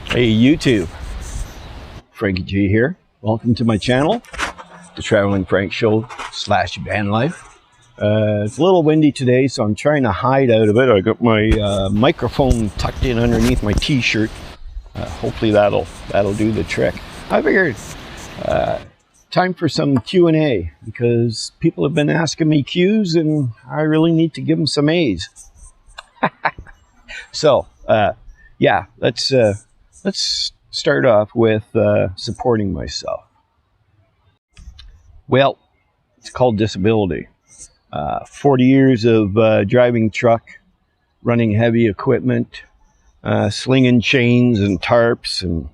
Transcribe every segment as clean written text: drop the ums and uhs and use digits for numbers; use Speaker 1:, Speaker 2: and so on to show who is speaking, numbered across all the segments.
Speaker 1: Hey YouTube, Frankie G here. Welcome to my channel, The Traveling Frank Show / Van Life. It's a little windy today, so I'm trying to hide out of it. I got my microphone tucked in underneath my t-shirt. Hopefully that'll do the trick. I figured time for some Q&A because people have been asking me Q's and I really need to give them some A's. So yeah, let's start off with supporting myself. Well, it's called disability. 40 years of driving truck, running heavy equipment, slinging chains and tarps and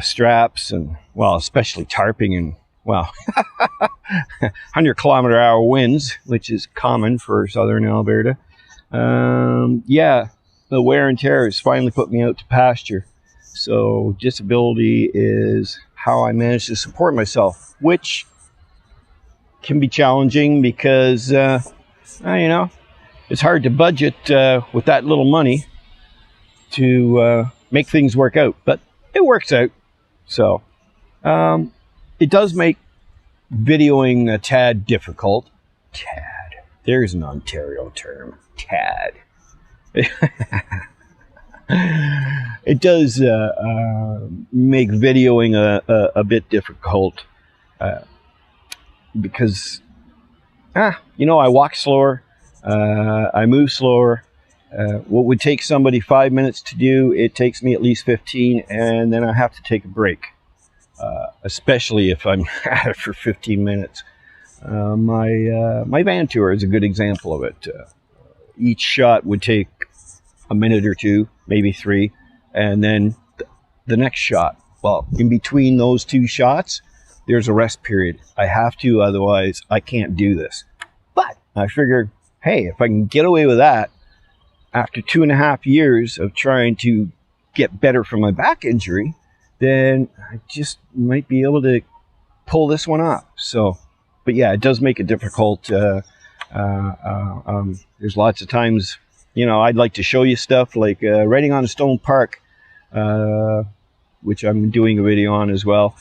Speaker 1: straps, and well, especially tarping and well, 100-kilometer-hour winds, which is common for southern Alberta. Yeah, the wear and tear has finally put me out to pasture. So disability is how I manage to support myself, which can be challenging because, you know, it's hard to budget with that little money to make things work out, but it works out. So it does make videoing a tad difficult. Tad. There's an Ontario term. Tad. It does make videoing a bit difficult because, you know, I walk slower, I move slower. What would take somebody 5 minutes to do, it takes me at least 15, and then I have to take a break, especially if I'm at it for 15 minutes. My van tour is a good example of it. Each shot would take a minute or two, maybe 3, and then the next shot. Well, in between those 2 shots, there's a rest period. I have to, otherwise I can't do this. But I figured, hey, if I can get away with that after 2.5 years of trying to get better from my back injury, then I just might be able to pull this one off. So, but yeah, it does make it difficult. There's lots of times, you know, I'd like to show you stuff like riding on a stone park, which I'm doing a video on as well.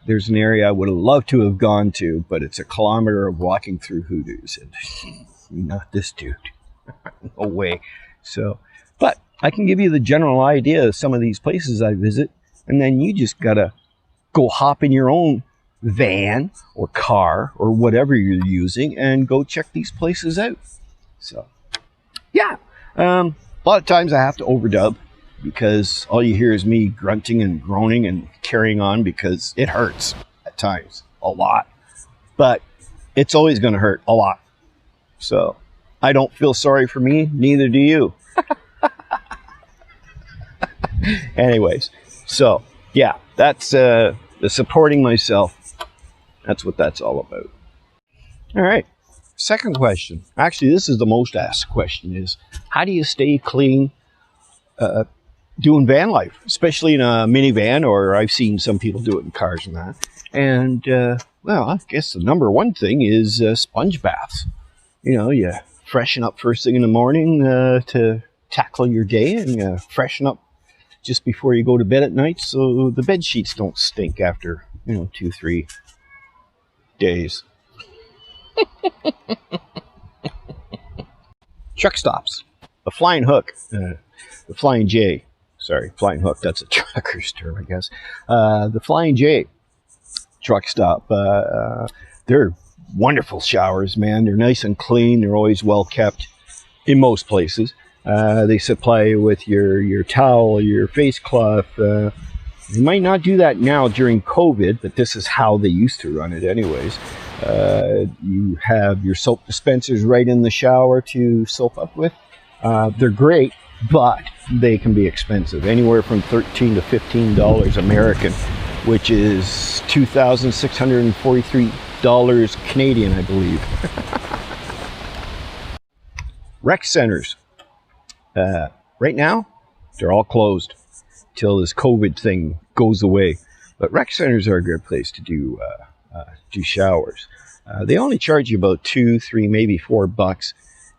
Speaker 1: There's an area I would have loved to have gone to, but it's a kilometer of walking through hoodoos, and not this dude. No way. So, but I can give you the general idea of some of these places I visit, and then you just gotta go hop in your own van or car or whatever you're using and go check these places out. So, yeah. A lot of times I have to overdub because all you hear is me grunting and groaning and carrying on because it hurts at times a lot, but it's always going to hurt a lot. So I don't feel sorry for me, neither do you. Anyways, so yeah, that's the supporting myself. That's what that's all about. All right. Second question. Actually, this is the most asked question, is how do you stay clean doing van life, especially in a minivan, or I've seen some people do it in cars and that. And, well, I guess the number one thing is sponge baths. You know, you freshen up first thing in the morning to tackle your day, and freshen up just before you go to bed at night so the bed sheets don't stink after, you know, 2-3 days. Truck stops. The Flying Hook, the Flying J. Sorry, Flying Hook, that's a trucker's term, I guess. The Flying J truck stop. They're wonderful showers, man. They're nice and clean. They're always well kept in most places. They supply you with your towel, your face cloth. You might not do that now during COVID, but this is how they used to run it anyways. You have your soap dispensers right in the shower to soap up with. They're great, but they can be expensive, anywhere from $13 to $15 American, which is $2,643 Canadian, I believe. Rec centers. Right now, they're all closed till this COVID thing goes away. But rec centers are a good place to do showers. They only charge you about $2, $3, maybe $4,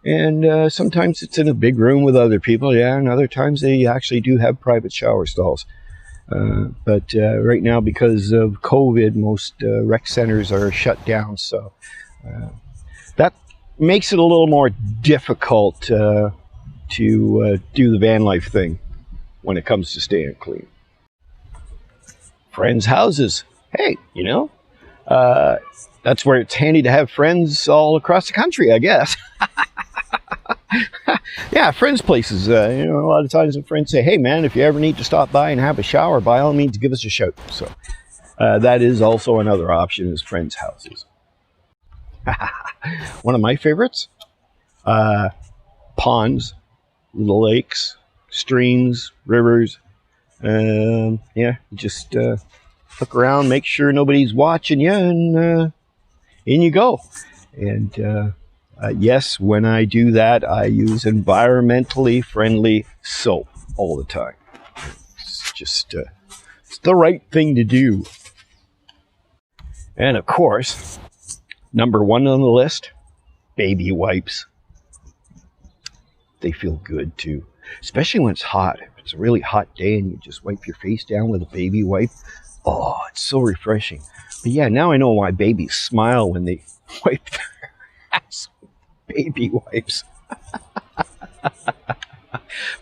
Speaker 1: and sometimes it's in a big room with other people. Yeah, and other times they actually do have private shower stalls. But right now, because of COVID, most rec centers are shut down. So that makes it a little more difficult to do the van life thing when it comes to staying clean. Friends' houses. Hey, that's where it's handy to have friends all across the country, I guess. Yeah, friends' places. A lot of times when friends say, hey man, if you ever need to stop by and have a shower, by all means, give us a shout. So that is also another option, is friends' houses. One of my favorites, ponds, little lakes, streams, rivers. Yeah, just look around, make sure nobody's watching you, and in you go. And yes, when I do that, I use environmentally friendly soap all the time. It's just it's the right thing to do. And of course, number one on the list, baby wipes. They feel good too, especially when it's hot. If it's a really hot day and you just wipe your face down with a baby wipe, oh, it's so refreshing. But yeah, now I know why babies smile when they wipe their ass with baby wipes.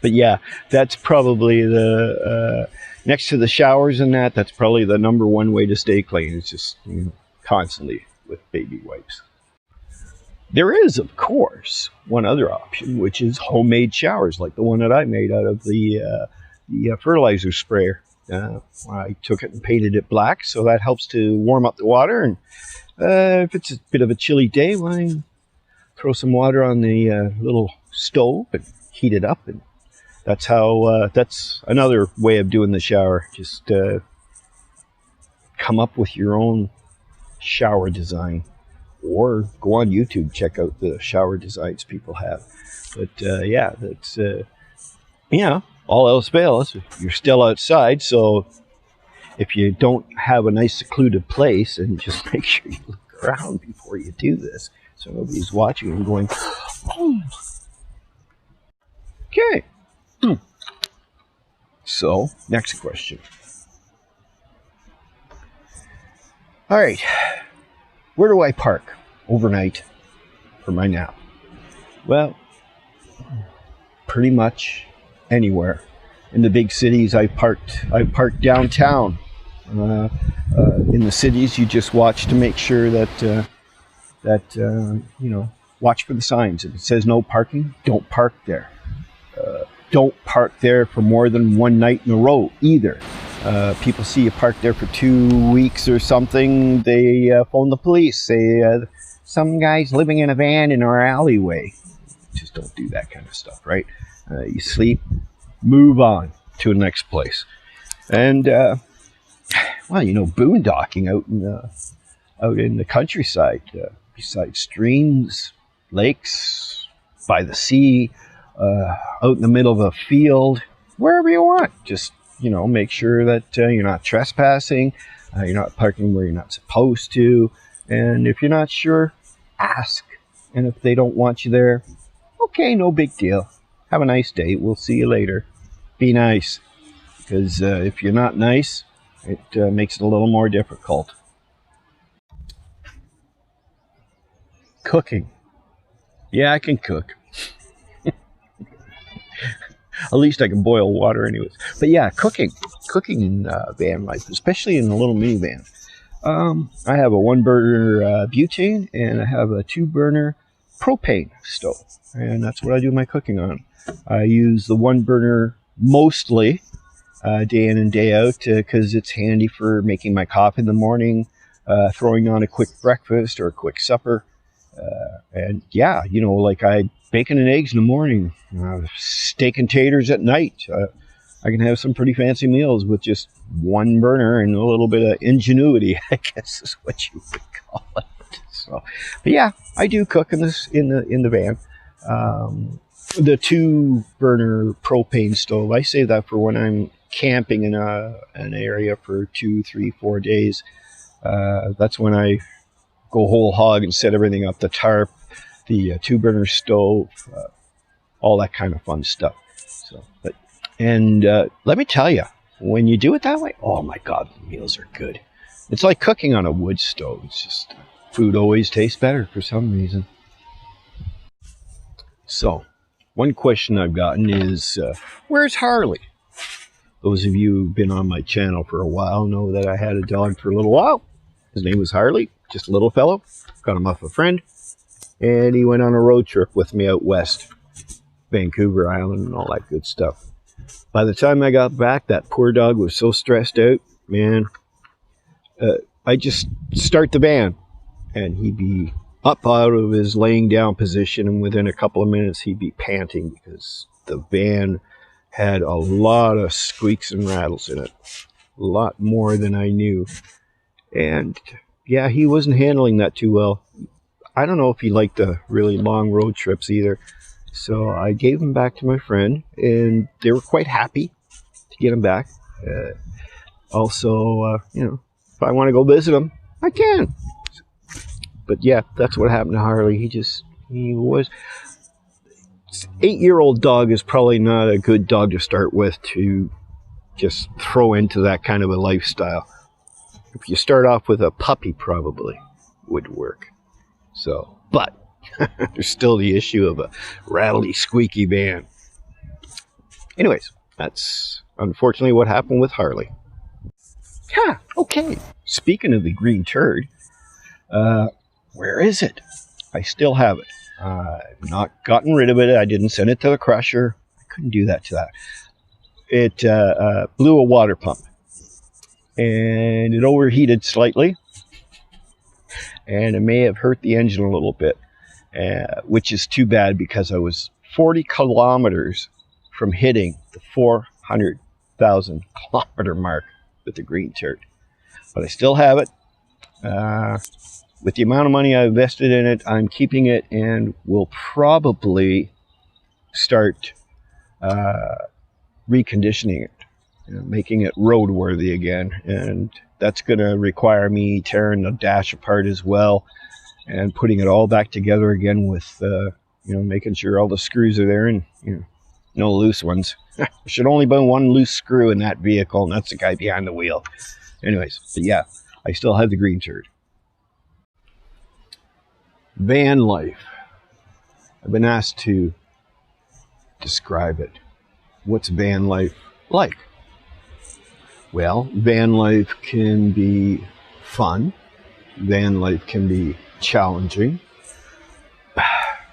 Speaker 1: But yeah, that's probably the next to the showers and that's probably the number one way to stay clean. It's just constantly with baby wipes. There is, of course, one other option, which is homemade showers, like the one that I made out of the fertilizer sprayer. I took it and painted it black, so that helps to warm up the water. And if it's a bit of a chilly day, I throw some water on the little stove and heat it up. And that's how. That's another way of doing the shower. Just come up with your own shower design. Or go on YouTube, check out the shower designs people have. But yeah, that's, all else fails, you're still outside. So if you don't have a nice secluded place, and just make sure you look around before you do this, so nobody's watching and going, oh. Okay. So, next question. All right. Where do I park overnight for my nap? Well, pretty much anywhere. In the big cities, I parked downtown. In the cities, you just watch to make sure that watch for the signs. If it says no parking, don't park there. Don't park there for more than one night in a row either. People see you parked there for 2 weeks or something, they phone the police, say some guy's living in a van in our alleyway. Just don't do that kind of stuff, right? You sleep, move on to the next place. And boondocking out in the countryside, beside streams, lakes, by the sea, out in the middle of a field, wherever you want. Just make sure that you're not trespassing, you're not parking where you're not supposed to, and if you're not sure, ask. And if they don't want you there, okay, no big deal. Have a nice day. We'll see you later. Be nice, because if you're not nice, it makes it a little more difficult. Cooking. Yeah, I can cook. At least I can boil water anyways. But yeah, cooking in van life, especially in a little minivan. I have a 1-burner butane, and I have a 2-burner propane stove. And that's what I do my cooking on. I use the 1-burner mostly day in and day out because it's handy for making my coffee in the morning, throwing on a quick breakfast or a quick supper. And yeah, like I bacon and eggs in the morning, steak and taters at night. I can have some pretty fancy meals with just 1 burner and a little bit of ingenuity, I guess is what you would call it. So, but yeah, I do cook in the van. The 2-burner propane stove, I save that for when I'm camping in an area for 2, 3, 4 days. That's when I go whole hog and set everything up, the tarp, the 2-burner stove, all that kind of fun stuff. So, let me tell you, when you do it that way, oh my God, the meals are good. It's like cooking on a wood stove. It's just food always tastes better for some reason. So, one question I've gotten is, where's Harley? Those of you who've been on my channel for a while know that I had a dog for a little while. His name was Harley, just a little fellow. Got him off a friend. And he went on a road trip with me out west, Vancouver Island and all that good stuff. By the time I got back, that poor dog was so stressed out, man. I just start the van, and he'd be up out of his laying down position, and within a couple of minutes, he'd be panting because the van had a lot of squeaks and rattles in it. A lot more than I knew. And yeah, he wasn't handling that too well. I don't know if he liked the really long road trips either. So I gave him back to my friend, and they were quite happy to get him back. Also, if I want to go visit him, I can. But yeah, that's what happened to Harley. He was... 8-year-old dog is probably not a good dog to start with to just throw into that kind of a lifestyle. If you start off with a puppy, probably would work. So, but there's still the issue of a rattly, squeaky van. Anyways, that's unfortunately what happened with Harley. Okay. Speaking of the green turd, where is it? I still have it. I've not gotten rid of it. I didn't send it to the crusher. I couldn't do that to that. It blew a water pump, and it overheated slightly, and it may have hurt the engine a little bit, which is too bad because I was 40 kilometers from hitting the 400,000 kilometer mark with the green turd. But I still have it. With the amount of money I invested in it, I'm keeping it and will probably start reconditioning it, making it roadworthy again. And that's going to require me tearing the dash apart as well and putting it all back together again with, making sure all the screws are there and, no loose ones. There should only be one loose screw in that vehicle, and that's the guy behind the wheel. Anyways, but yeah, I still have the green turd. Van life. I've been asked to describe it. What's van life like? Well, van life can be fun. Van life can be challenging.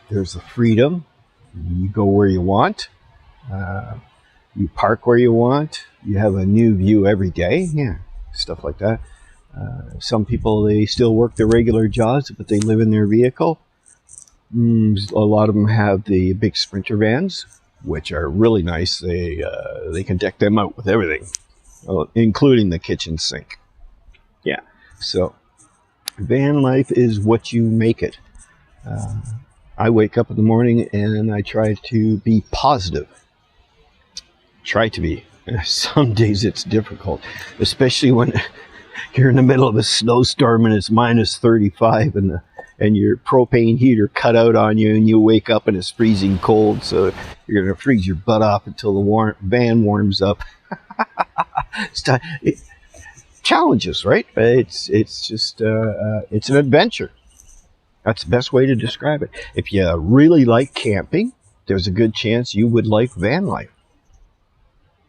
Speaker 1: There's the freedom. You go where you want. You park where you want. You have a new view every day. Yeah, stuff like that. Some people, they still work their regular jobs, but they live in their vehicle. A lot of them have the big Sprinter vans, which are really nice. They can deck them out with everything, including the kitchen sink. Yeah, so van life is what you make it. I wake up in the morning and I try to be positive. Try to be. Some days it's difficult, especially when you're in the middle of a snowstorm and it's minus 35 and your propane heater cut out on you and you wake up and it's freezing cold, so you're going to freeze your butt off until the van warms up. Challenges, right? It's just it's an adventure. That's the best way to describe it. If you really like camping, there's a good chance you would like van life,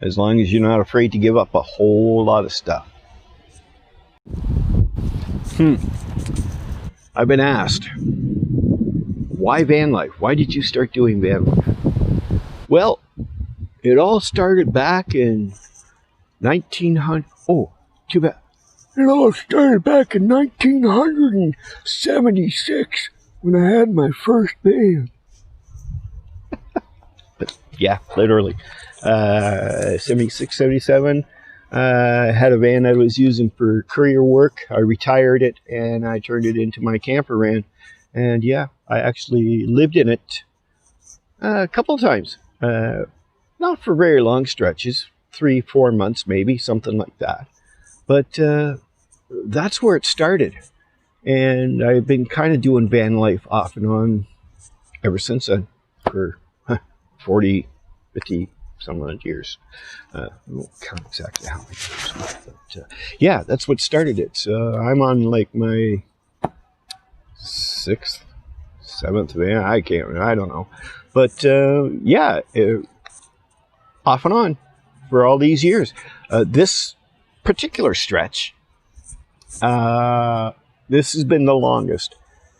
Speaker 1: as long as you're not afraid to give up a whole lot of stuff. I've been asked, why van life? Why did you start doing van life? Well, it all started back in 1900. Oh, too bad. It all started back in 1976 when I had my first van. But yeah, literally. 76, 77. I had a van I was using for courier work. I retired it and I turned it into my camper van. And yeah, I actually lived in it a couple of times. Not for very long stretches, 3-4 months maybe, something like that. But that's where it started. And I've been kind of doing van life off and on ever since then for 40, 50, some of the years. I won't count exactly how many years, but yeah, that's what started it. I'm on like my 6th, 7th van. I don't know, but yeah, off and on for all these years. This particular stretch, this has been the longest.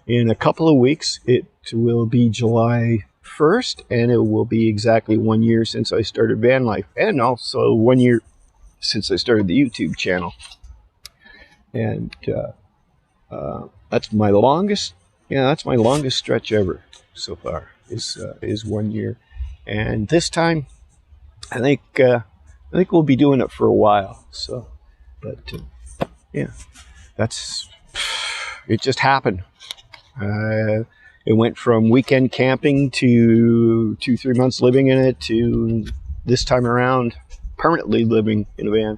Speaker 1: In a couple of weeks, it will be July 1st, and it will be exactly 1 year since I started van life, and also 1 year since I started the YouTube channel. And that's my longest. Yeah, that's my longest stretch ever so far. Is 1 year, and this time, I think we'll be doing it for a while. So, but yeah, it just happened. It went from weekend camping to 2-3 months living in it to this time around permanently living in a van.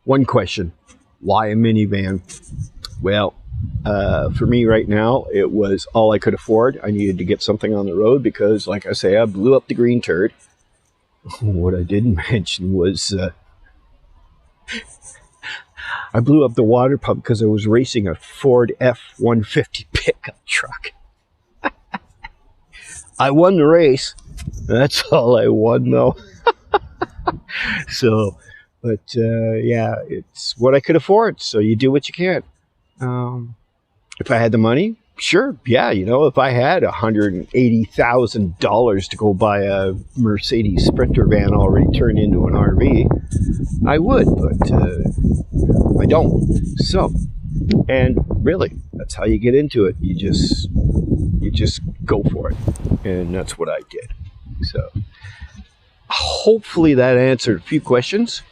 Speaker 1: One question: why a minivan? Well, for me right now, it was all I could afford. I needed to get something on the road because, like I say, I blew up the green turd. What I didn't mention was I blew up the water pump because I was racing a Ford F-150 pickup truck. I won the race. That's all I won, though. So, but yeah, it's what I could afford. So you do what you can. If I had the money, sure, yeah, if I had $180,000 to go buy a Mercedes Sprinter van already turned into an RV, I would, but I don't. So, and really, that's how you get into it. You just go for it, and that's what I did. So, hopefully that answered a few questions.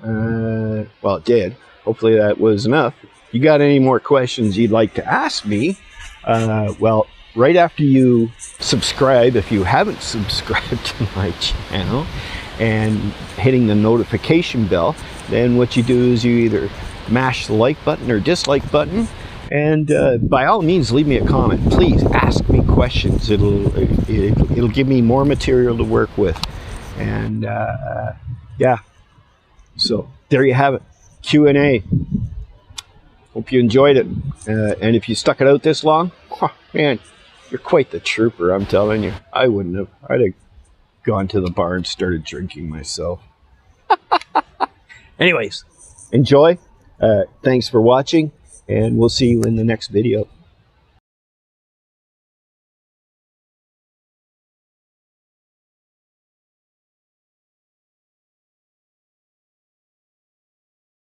Speaker 1: Well, it did. Hopefully that was enough. You got any more questions you'd like to ask me? Well, right after you subscribe, if you haven't subscribed to my channel, and hitting the notification bell, then what you do is you either mash the like button or dislike button, and by all means leave me a comment. Please ask me questions. It'll give me more material to work with, and yeah. So there you have it, Q&A. Hope you enjoyed it, and if you stuck it out this long, man, you're quite the trooper, I'm telling you. I wouldn't have. I'd have gone to the bar and started drinking myself. Anyways, enjoy. Thanks for watching, and we'll see you in the next video.